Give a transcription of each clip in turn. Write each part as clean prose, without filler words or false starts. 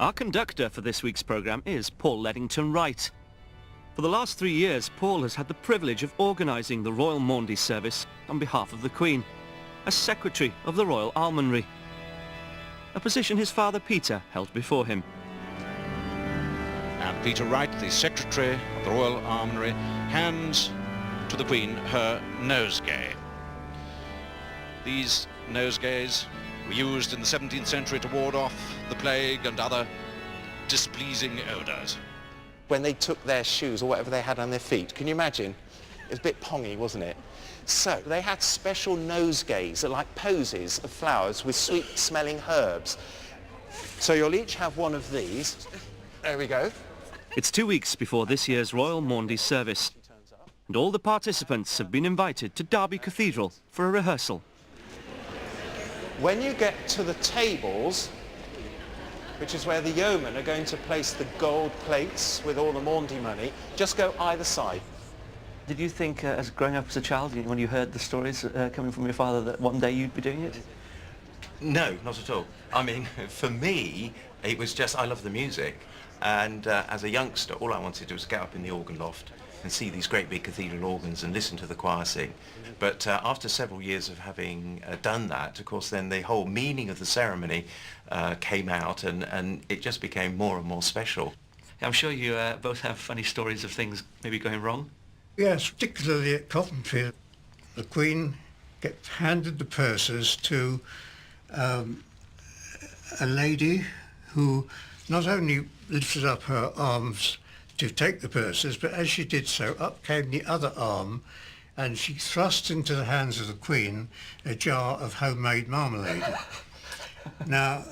Our conductor for this week's programme is Paul Leddington Wright. For the last 3 years, Paul has had the privilege of organising the Royal Maundy Service on behalf of the Queen, as Secretary of the Royal Almonry, a position his father Peter held before him. And Peter Wright, the Secretary of the Royal Almonry, hands to the Queen her nosegay. These nosegays were used in the 17th century to ward off the plague and other displeasing odours. When they took their shoes or whatever they had on their feet, can you imagine? It was a bit pongy, wasn't it? So they had special nosegays that like posies of flowers with sweet-smelling herbs. So you'll each have one of these. There we go. It's 2 weeks before this year's Royal Maundy Service, and all the participants have been invited to Derby Cathedral for a rehearsal. When you get to the tables, which is where the yeomen are going to place the gold plates with all the Maundy money, just go either side. Did you think, as growing up as a child, when you heard the stories coming from your father, that one day you'd be doing it? No, not at all. I mean, for me, it was just, I love the music. And as a youngster, all I wanted to do was get up in the organ loft and see these great big cathedral organs and listen to the choir sing. But after several years of having done that, of course, then the whole meaning of the ceremony came out, and it just became more and more special. I'm sure you both have funny stories of things maybe going wrong. Yes, particularly at Coventry. The Queen handed the purses to a lady who not only lifted up her arms to take the purses, but as she did so, up came the other arm, and she thrust into the hands of the Queen a jar of homemade marmalade. Now,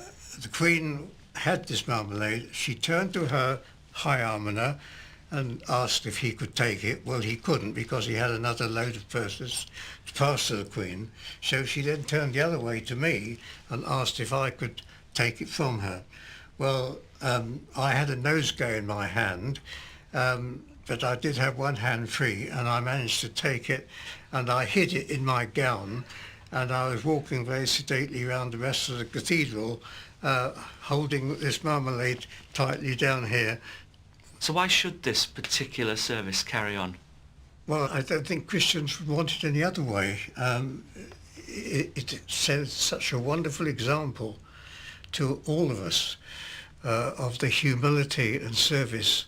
the Queen had this marmalade. She turned to her High Almoner and asked if he could take it. Well, he couldn't, because he had another load of purses to pass to the Queen. So she then turned the other way to me and asked if I could take it from her. Well, I had a nosegay in my hand, but I did have one hand free, and I managed to take it, and I hid it in my gown, and I was walking very sedately around the rest of the cathedral, holding this marmalade tightly down here. So why should this particular service carry on? Well, I don't think Christians would want it any other way. It sends such a wonderful example to all of us of the humility and service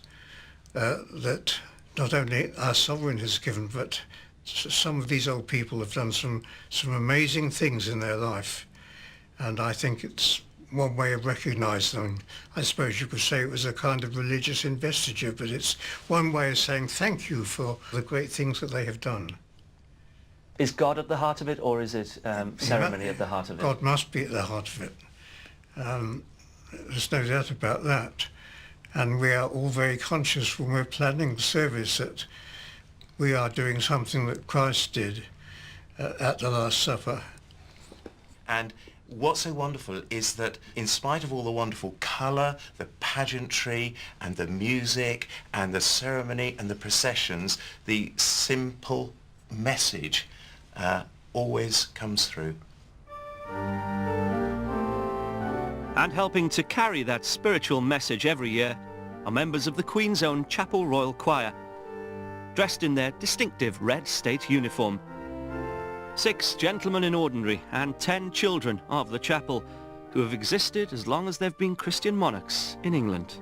that not only our sovereign has given, but some of these old people have done some amazing things in their life. And I think it's one way of recognising them. I suppose you could say it was a kind of religious investiture, but it's one way of saying thank you for the great things that they have done. Is God at the heart of it, or is it ceremony at the heart of it? God must be at the heart of it. There's no doubt about that. And we are all very conscious when we're planning the service that we are doing something that Christ did at the Last Supper. And what's so wonderful is that in spite of all the wonderful colour, the pageantry and the music and the ceremony and the processions, the simple message always comes through. And helping to carry that spiritual message every year are members of the Queen's own Chapel Royal Choir, dressed in their distinctive red state uniform. 6 gentlemen in ordinary and 10 children of the chapel, who have existed as long as there have been Christian monarchs in England.